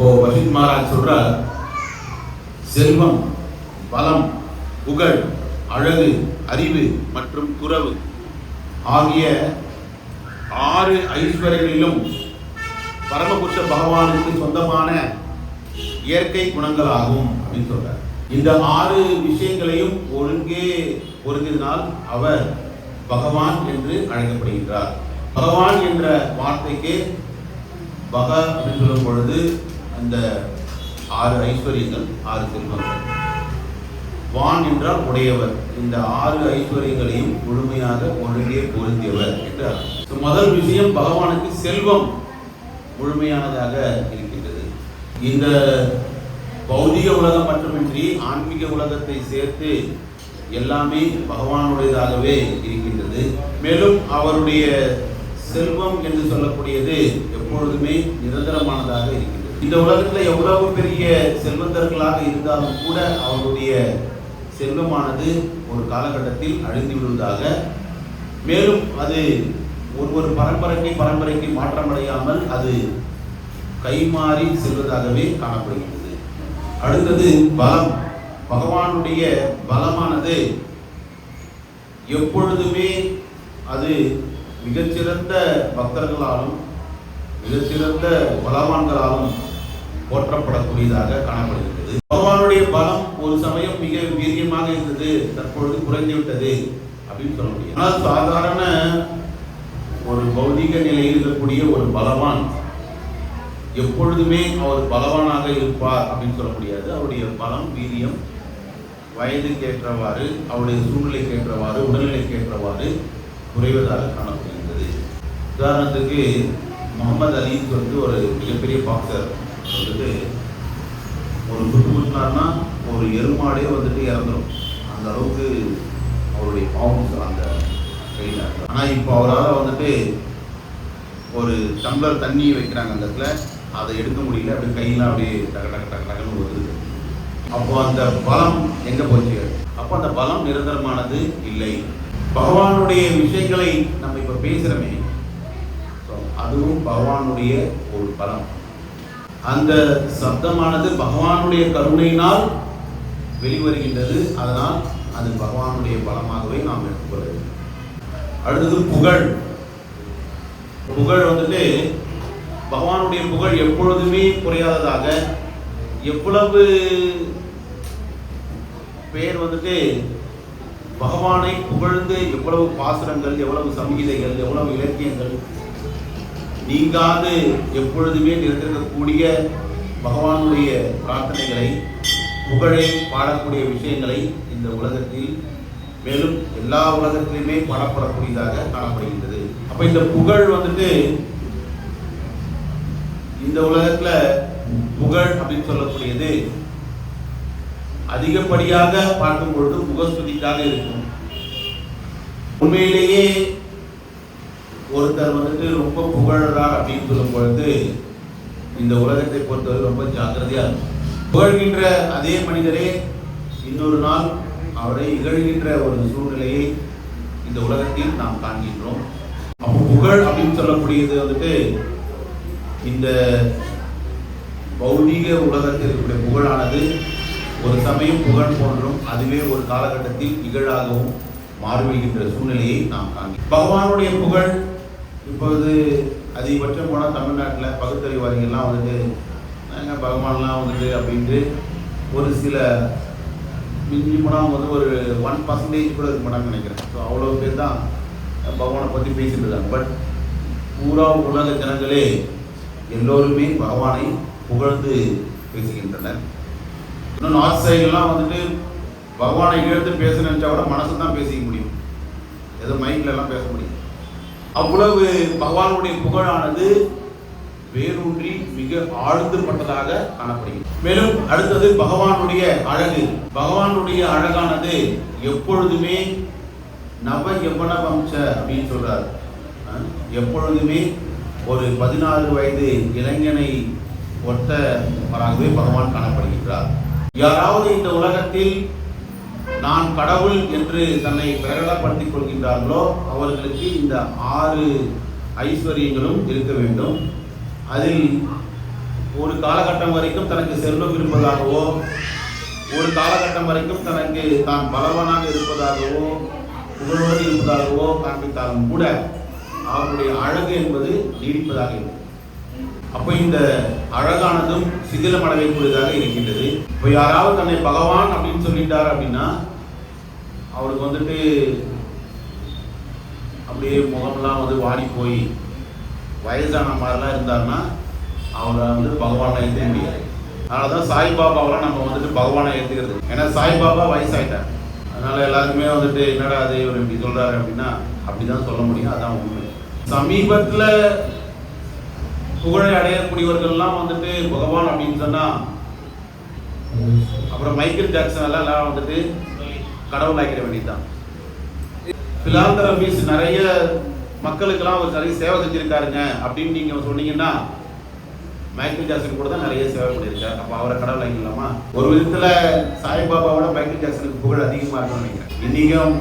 அப்போ வசித் மகாராஜ் சொல்றார், செல்வம், பலம், புகழ், அழகு, அறிவு மற்றும் துறவு ஆகிய 6 ஐஸ்வர்யங்களிலும் பரமபுருஷ பகவானுக்கு சொந்தமான இயற்கை குணங்களாகும் அப்படின்னு சொல்றார். இந்த 6 விஷயங்களையும் ஒருங்கே பொருந்தினால் அவர் பகவான் என்று அழைக்கப்படுகின்றார். பகவான் என்ற வார்த்தைக்கு பக அப்படின்னு சொல்லும் பொழுது அந்த 6 ஐஸ்வர்யங்கள், 6 செல்வங்கள். வான் என்றால் உடையவர். இந்த 6 ஐஸ்வர்யங்களையும் முழுமையாக ஒழுங்கே பொருந்தியவர் என்று அர்த்தம். முதல் விஷயம், பகவானுக்கு செல்வம் முழுமையானதாக இருக்கின்றது. இந்த பௌதிக உலகம் மட்டுமின்றி ஆன்மீக உலகத்தை சேர்த்து எல்லாமே பகவானுடையதாகவே இருக்கின்றது. மேலும் அவருடைய செல்வம் என்று சொல்லக்கூடியது எப்பொழுதுமே நிரந்தரமானதாக இருக்கின்றது. இந்த உலகத்தில் எவ்வளவு பெரிய செல்வந்தர்களாக இருந்தாலும் கூட அவருடைய செல்வமானது ஒரு காலகட்டத்தில் அழிந்து விடுவதாக, மேலும் அது ஒரு பரம்பரைக்கு மாற்றமடையாமல் அது கைமாறி செல்வதாகவே காணப்படுகின்றது. அடுத்தது பலம். பகவானுடைய பலமானது எப்பொழுதுமே அது மிகச்சிறந்த பக்தர்களாலும் மிகச்சிறந்த பலவான்களாலும் போற்றப்படக்கூடியதாக காணப்படுகிறது. பகவானுடைய பலம் ஒரு சமயம் மிக வீரியமாக இருந்தது, தற்பொழுது குறைந்துவிட்டது அப்படின்னு சொல்ல முடியும். ஆனால் சாதாரண ஒரு பௌதிக நிலையில் இருக்கக்கூடிய ஒரு பலவான் எப்பொழுதுமே அவர் பலவானாக இருப்பார் அப்படின்னு சொல்ல முடியாது. அவருடைய பலம், வீரியம் வயதுக்கு ஏற்றவாறு, அவருடைய சூழ்நிலைக்கு ஏற்றவாறு, உடல்நிலைக்கு ஏற்றவாறு குறைவதாக காணப்படுகின்றது. உதாரணத்துக்கு முகமது அலின்னு சொல்லிட்டு ஒரு மிகப்பெரிய பாக்சர் வந்துட்டு ஒரு குத்து குத்துனார்னா ஒரு எருமாடே வந்துட்டு இறந்துடும். அந்த அளவுக்கு அவருடைய பவுன்ஸ் அந்த கையில். ஆனால் இப்போ அவரால் வந்துட்டு ஒரு டம்ளர் தண்ணி வைக்கிறாங்க அந்த இடத்துல, அதை எடுக்க முடியல. அப்படி கையில் அப்படியே டக்குன்னு வருது. அப்போ அந்த பலம் எங்கே போச்சு? அப்போ அந்த பலம் நிரந்தரமானது இல்லை. பகவானுடைய விஷயங்களை நம்ம இப்போ பேசுகிறோமே, அதுவும் பகவானுடைய ஒரு பலம். அந்த சப்தமானது பகவானுடைய கருணையினால் வெளிவருகின்றது. அதனால் அது பகவானுடைய பலமாகவே நாம் எடுத்துக்கொள்ள வேண்டும். அடுத்தது புகழ். புகழ் வந்துட்டு பகவானுடைய புகழ் எப்பொழுதுமே குறையாததாக, எவ்வளவு பேர் வந்துட்டு பகவானை புகழ்ந்து எவ்வளவு பாசுரங்கள், எவ்வளவு சங்கீதைகள், எவ்வளவு இலக்கியங்கள் நீங்காது எப்பொழுதுமே நிறுத்திருக்கக்கூடிய பகவானுடைய பிரார்த்தனைகளை, புகழை பாடக்கூடிய விஷயங்களை இந்த உலகத்தில், மேலும் எல்லா உலகத்திலுமே பாடப்படக்கூடியதாக காணப்படுகின்றது. அப்ப இந்த புகழ் வந்துட்டு இந்த உலகத்துல புகழ் அப்படின்னு சொல்லக்கூடியது அதிகப்படியாக பார்க்கும் பொழுது முகஸ்துதிக்காக இருக்கும். உண்மையிலேயே ஒருத்தர் வந்துட்டு ரொம்ப புகழறார் அப்படின்னு சொல்லும் பொழுது இந்த உலகத்தை பொறுத்தவரை ரொம்ப ஜாக்கிரதையா இருக்கும். புகழ்கின்ற அதே மனிதரே இன்னொரு நாள் அவரை இகழ்கின்ற ஒரு சூழ்நிலையை இந்த உலகத்தில் நாம் காண்கின்றோம். அப்போ புகழ் அப்படின்னு சொல்லக்கூடியது வந்துட்டு இந்த பௌதிக உலகத்தில் இருக்கக்கூடிய புகழானது ஒரு சமயம் புகழ் போன்றும் அதுவே ஒரு காலகட்டத்தில் இகழாகவும் மாறுகின்ற சூழ்நிலையை நாம் காண்கிறோம். பகவானுடைய புகழ் இப்போது அதிகபட்சம் போனால் தமிழ்நாட்டில் பகுத்தறிவாதிகள்லாம் வந்துட்டு பகவான்லாம் வந்துட்டு அப்படின்ட்டு ஒரு சில மிஞ்சி போனால் வந்து ஒரு 1% கூட இருக்க மாட்டாங்கன்னு நினைக்கிறேன். ஸோ அவ்வளோ பேர் தான் பகவானை பற்றி பேசிட்டு இருக்காங்க. பட் பூரா உலக ஜனங்களே எல்லோருமே பகவானை புகழ்ந்து பேசுகின்றனர். இன்னும் நார்த் சைடுலாம் வந்துட்டு பகவானை இழுத்து பேச நினைச்சா கூட மனசு தான் பேசிக்க முடியும், ஏதோ மைண்ட்லாம் பேச முடியும். அவ்வளவு பகவானுடைய புகழானது வேரூன்றி மிக ஆழ்ந்துபட்டதாக காணப்படுகிறது. மேலும் அடுத்தது பகவானுடைய அழகு. பகவானுடைய அழகானது எப்பொழுதுமே நவ யவன வம்ச அப்படின்னு சொல்றார். எப்பொழுதுமே ஒரு 16 வயது இளைஞனை ஒத்தவராகவே பகவான் காணப்படுகின்றார். யாராவது இந்த உலகத்தில் நான் கடவுள் என்று தன்னை பிரகடனப்படுத்திக் கொள்கின்றார்களோ அவர்களுக்கு இந்த 6 ஐஸ்வர்யங்களும் இருக்க வேண்டும். அதில் ஒரு காலகட்டம் வரைக்கும் தனக்கு செல்வம் இருப்பதாகவோ, ஒரு காலகட்டம் வரைக்கும் தனக்கு தான் பலவானாக இருப்பதாகவோ, புகழோடு இருப்பதாகவோ காண்பித்தாலும் கூட அவருடைய அழகு என்பது நீடிப்பதாக இல்லை. அப்போ இந்த அழகானதும் சிதிலமடையக்கூடியதாக இருக்கின்றது. இப்போ யாராவது தன்னை பகவான் அப்படின்னு சொல்லிட்டார் அப்படின்னா அவருக்கு வந்துட்டு அப்படியே முகமெல்லாம் வந்து வாடி போய் வயசான மாதிரிலாம் இருந்தாருன்னா அவரை வந்து பகவானை ஏற்ற முடியாது. அதனால தான் சாய்பாபாவெல்லாம் நம்ம வந்துட்டு பகவானை ஏற்றுக்கிறது. ஏன்னா சாய்பாபா வயசாயிட்டார். அதனால எல்லாருமே வந்துட்டு என்னடா அது இவர் இப்படி சொல்றாரு அப்படின்னா அப்படிதான் சொல்ல முடியும். அதான் உண்மை. சமீபத்தில் புகழை அடையக்கூடியவர்கள்லாம் வந்துட்டு பகவான் அப்படின்னு சொன்னா அப்புறம் மைக்கேல் ஜாக்சன் எல்லாம் வந்துட்டு கடவுள் ஆக்கிட வேண்டியதுதான். பிலாந்தரபிஸ் நிறைய மக்களுக்கெல்லாம் அவர் நிறைய சேவை செஞ்சிருக்காருங்க அப்படின்னு நீங்க சொன்னீங்கன்னா மைக்கேல் ஜாக்சன் கூட தான் நிறைய சேவை பண்ணியிருக்காரு. அப்போ அவரை கடவுள் ஆகிக்கலாமா? ஒரு விதத்துல சாய்பாபாவோட மைக்கேல் ஜாக்சனுக்கு புகழ் அதிகமா இருக்கும்னு நினைக்கிறேன். இன்னைக்கும்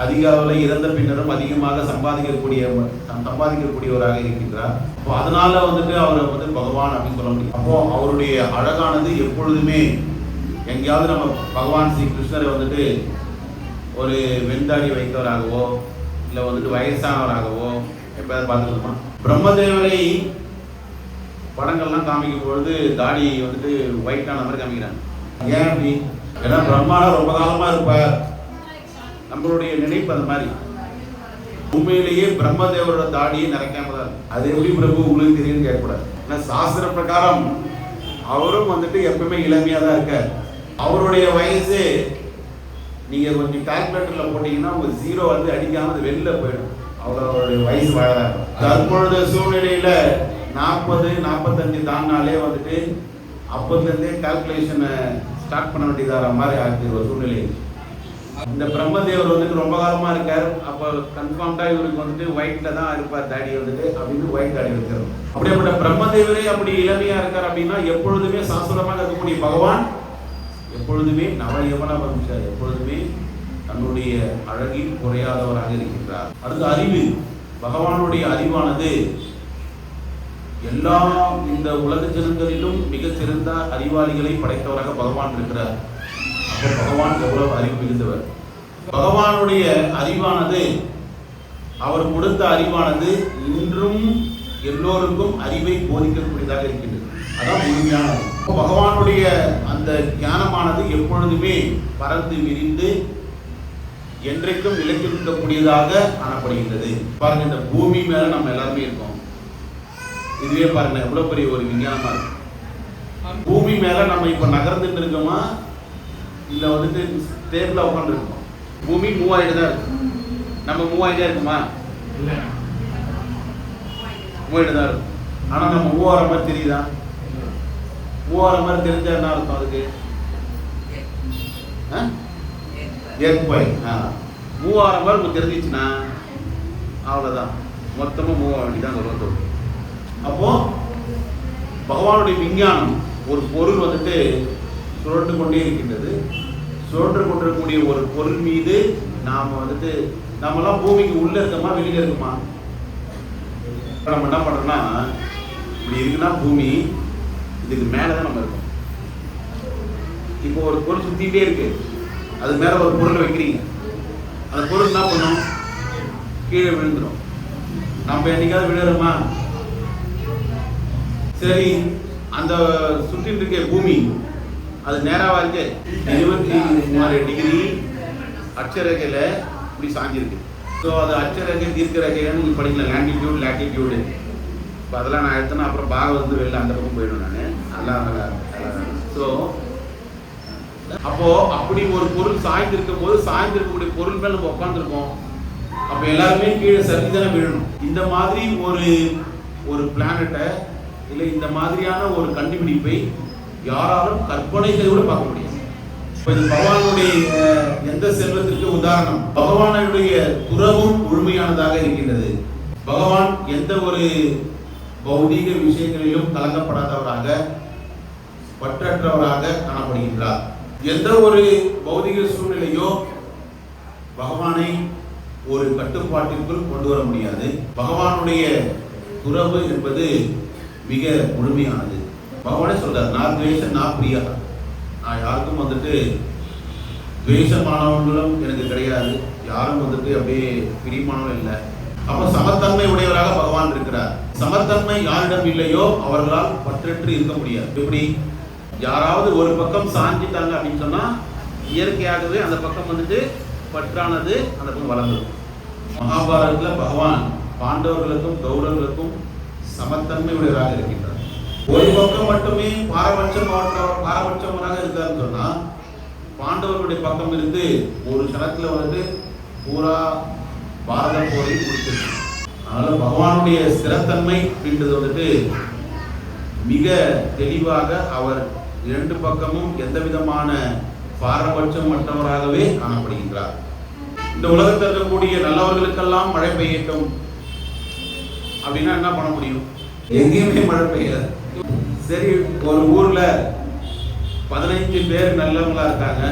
அதிகாவில் இறந்த பின்னரும் அதிகமாக சம்பாதிக்கக்கூடியவராக இருக்கின்றார். அப்போ அதனால வந்துட்டு அவரை வந்து பகவான் அப்படின்னு சொல்ல முடியும். அப்போ அவருடைய அழகானது எப்பொழுதுமே எங்கேயாவது நம்ம பகவான் ஸ்ரீ கிருஷ்ணரை வந்துட்டு ஒரு வெண்தாடி வைத்தவராகவோ இல்லை வந்துட்டு வயசானவராகவோ எப்போயாவது பார்த்துக்கணுமா? பிரம்மதேவரை படங்கள்லாம் காமிக்கும் பொழுது தாடி வந்துட்டு ஒயிட்டான மாதிரி காமிக்கிறாங்க. ஏன் அப்படி? ஏன்னா பிரம்மானா ரொம்ப காலமா இருப்பார். நம்மளுடைய நினைப்பு அந்த மாதிரி. உண்மையிலேயே பிரம்மதேவரோட தாடியை நிறைக்காம தான். அது எப்படி பிரபு உங்களுக்கு தெரியும் கேட்கக்கூடாது. ஏன்னா சாஸ்திர பிரகாரம் அவரும் வந்துட்டு எப்பவுமே இளமையா தான் இருக்கார். அவருடைய வயசு நீங்க கொஞ்சம் கால்குலேட்டர்ல போட்டீங்கன்னா உங்க ஜீரோ வந்து அடிக்காம அது வெளில போயிடும். அவருடைய வயசு வாழறாங்க. தற்பொழுது சூழ்நிலையில 40-45 தாண்டினாலே வந்துட்டு அப்போதுலேருந்தே கால்குலேஷனை ஸ்டார்ட் பண்ண வேண்டியதாகிற மாதிரி ஆகுது ஒரு சூழ்நிலை. இந்த பிரம்மதேவர் வந்துட்டு ரொம்ப காலமா இருக்கார். அப்போ கன்ஃபார்ம்டா இவருக்கு வந்துட்டு ஒயிட்ல தான் இருப்பார் தாடி வந்துட்டு அப்படின்னு ஒயிட் தாடி இருக்கிறோம். அப்படிப்பட்ட பிரம்மதேவரே அப்படி இளமையா இருக்கார் அப்படின்னா எப்பொழுதுமே சாஸ்வதமாக இருக்கக்கூடிய பகவான் எப்பொழுதுமே நவயவன வம்சார், எப்பொழுதுமே தன்னுடைய அழகில் குறையாதவராக இருக்கின்றார். அடுத்து அறிவு. பகவானுடைய அறிவானது எல்லா இந்த உலக ஜனங்களிலும் மிகச்சிறந்த அறிவாளிகளை படைத்தவராக பகவான் இருக்கிறார். அப்போ பகவான் எவ்வளவு அறிவு மிகுந்தவர். பகவானுடைய அறிவானது அவர் கொடுத்த அறிவானது இன்றும் எல்லோருக்கும் அறிவை போதிக்கக்கூடியதாக இருக்கின்றது. அதான் முழுமையானது. பகவானுடைய அந்த ஞானமானது எப்பொழுதுமே பறந்து விரிந்து என்றைக்கும் நிலைத்திருக்கக்கூடியதாக காணப்படுகின்றது. பாருங்க, இந்த பூமி மேல நம்ம எல்லாருமே இருக்கோம். இதுவே பாருங்க எவ்வளவு பெரிய ஒரு விஞ்ஞானமா இருக்கு. பூமி மேல நம்ம இப்ப நகர்ந்துட்டு இருக்கோமா இல்ல வந்துட்டு தேர்ல உட்காந்து இருக்கோம்? பூமி மூவ் ஆயிட்டு தான் இருக்கு. நம்ம மூவ் ஆயிட்டே இருக்குமா? மூவ் ஆயிட்டு தான் இருக்கும். ஆனா நம்ம மூவ் ஆகிற மாதிரி தெரியுதா? மூவ் ஆகிற மாதிரி தெரிஞ்சா என்ன அர்த்தம்? அதுக்கு மூவ் ஆகிற மாதிரி உங்களுக்கு தெரிஞ்சிச்சுன்னா அவ்வளவுதான், மொத்தமா மூவ் ஆக வேண்டியதான் சொல்றது. அப்போ பகவானுடைய விஞ்ஞானம் ஒரு பொருள் வந்துட்டு சுழன்று கொண்டே இருக்கின்றது. சுழன்று கொண்டிருக்கக்கூடிய ஒரு பொருள் மீது நாம வந்துட்டு நம்மலாம் பூமிக்கு உள்ள இருக்கோமா வெளியில இருக்குமா? நம்ம என்ன பண்றோம்னா இப்படி இருக்குன்னா பூமி இதுக்கு மேலதான் நம்ம இருக்கோம். இப்போ ஒரு பொருள் சுத்திட்டே இருக்கு, அது மேல ஒரு பொருளை வைக்கிறீங்க, அந்த பொருள் என்ன பண்ணும்? கீழே விழுந்துடும். நம்ம என்னைக்காவது விழுறோமா? சரி, அந்த சுற்றிட்டு இருக்க பூமி அது நேராவா இருக்கு 23 டிகிரி அட்சரேகையில இப்படி சாஞ்சிருக்கு. ஸோ அது அட்சரேகை தீர்க்க ரேகைன்னு நீங்க படிக்கல, லாங்கிடியூட் லாட்டிடியூடு. இப்போ அதெல்லாம் நான் எடுத்தேன்னா அப்புறம் பாகம் வந்து வெளில அந்த பக்கம் போயிடும். நான் நல்லா ஸோ அப்போ அப்படி ஒரு பொருள் சாய்ந்திருக்கும் போது சாய்ந்திருக்கக்கூடிய பொருள் மேல் நம்ம உட்காந்துருக்கோம். அப்போ எல்லாருமே கீழே சரிதானே விழணும். இந்த மாதிரி ஒரு பிளானட்டை இல்லை இந்த மாதிரியான ஒரு கண்டுபிடிப்பை யாராலும் கற்பனை செய்து கூட பார்க்க முடியாது. இது பகவானுடைய எந்த செல்வத்திற்கு உதாரணம்? பகவானுடைய துறவும் முழுமையானதாக இருக்கின்றது. பகவான் எந்த ஒரு பௌதீக விஷயங்களிலும் கலக்கப்படாதவராக பற்றற்றவராக காணப்படுகின்றார். எந்த ஒரு பௌதிக சூழ்நிலையோ பகவானை ஒரு கட்டுப்பாட்டிற்குள் கொண்டு வர முடியாது. பகவானுடைய துறவு என்பது மிக முழுமையானது. பகவானே சொல்றார், நான் துவேஷம் நான் பிரியா. நான் யாருக்கும் வந்துட்டு துவேஷமானவங்களும் எனக்கு கிடையாது, யாரும் வந்துட்டு அப்படியே பிரியமானவங்க இல்லை. அப்ப சமத்தன்மை உடையவராக பகவான் இருக்கிறார். சமத்தன்மை யாரிடம் இல்லையோ அவர்களால் பற்றற்று இருக்க முடியாது. எப்படி? யாராவது ஒரு பக்கம் சாஞ்சிட்டாங்க அப்படின்னு சொன்னா இயற்கையாகவே அந்த பக்கம் வந்துட்டு பற்றானது அந்த பக்கம் வளர்ந்துடும். மகாபாரதத்துல பகவான் பாண்டவர்களுக்கும் கௌரவர்களுக்கும் சமத்தன்மை உடையவராக இருக்கின்றார். ஒரு பக்கம் மட்டுமே பாரபட்சமாக இருக்காருன்னு சொன்னா பாண்டவர்களுடைய பக்கம் இருந்து ஒரு சனத்துல வந்துட்டு பூரா பாரத போரை முடிச்சிருக்கு. அதனால பகவானுடைய ஸ்திரத்தன்மை அப்படின்றது வந்துட்டு மிக தெளிவாக அவர் இரண்டு பக்கமும் எந்த விதமான பாரபட்சம் மற்றவராகவே காணப்படுகின்றார். இந்த உலகத்தில் இருக்கக்கூடிய நல்லவர்களுக்கெல்லாம் மழை பெய்யட்டும் அப்படின்னா என்ன பண்ண முடியும்? எங்கேயுமே மழை பெய்யாது. சரி, ஒரு ஊர்ல 15 பேர் நல்லவங்களா இருக்காங்க,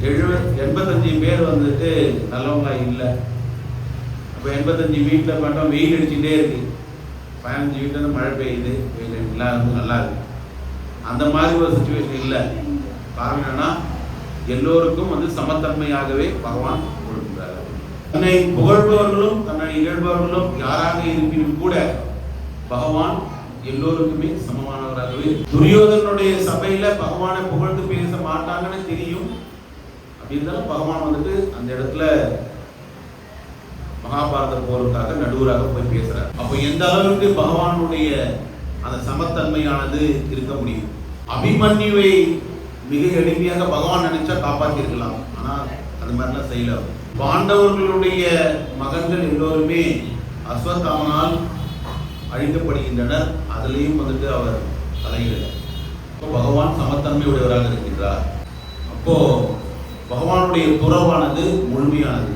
85 பேர் வந்துட்டு நல்லவங்களா இல்லை. அப்போ 85 வீட்டில் மட்டும் வெயில் அடிச்சுட்டே இருக்கு, 15 வீட்டில் இருந்து மழை பெய்யுது, வெயில் எல்லாம் நல்லா இருக்கு. அந்த மாதிரி ஒரு சுச்சுவேஷன் இல்லை. காரணம் என்னன்னா எல்லோருக்கும் வந்து சமத்தன்மையாகவே பகவான் கொடுக்கிறார். தன்னை புகழ்பவர்களும் தன்னை இகழ்பவர்களும் யாராக இருப்பினும் கூட பகவான் எல்லோருக்குமே சமமானவராகவே. துரியோதனுடைய சபையில பகவானை புகழ்ந்து பேச மாட்டாங்கன்னு தெரியும். அப்படி இருந்தாலும் பகவான் வந்துட்டு அந்த இடத்துல மகாபாரத போருக்காக நடுவராக போய் பேசுறார். அப்போ எந்த அளவுக்கு பகவானுடைய அந்த சமத்தன்மையானது இருக்க முடியும்? அபிமன்யுவை மிக எளிமையாக பகவான் நினைச்சா காப்பாற்றி இருக்கலாம், ஆனா அது மாதிரிலாம் செய்யல. பாண்டவர்களுடைய மகன்கள் எல்லோருமே அஸ்வத்தாமனால் அழிக்கப்படுகின்றனர், அதுலேயும் வந்துட்டு அவர் தலையிடல. அப்போ பகவான் சமத்தன்மை உடையவராக இருக்கின்றார். அப்போ பகவானுடைய துறவானது முழுமையானது.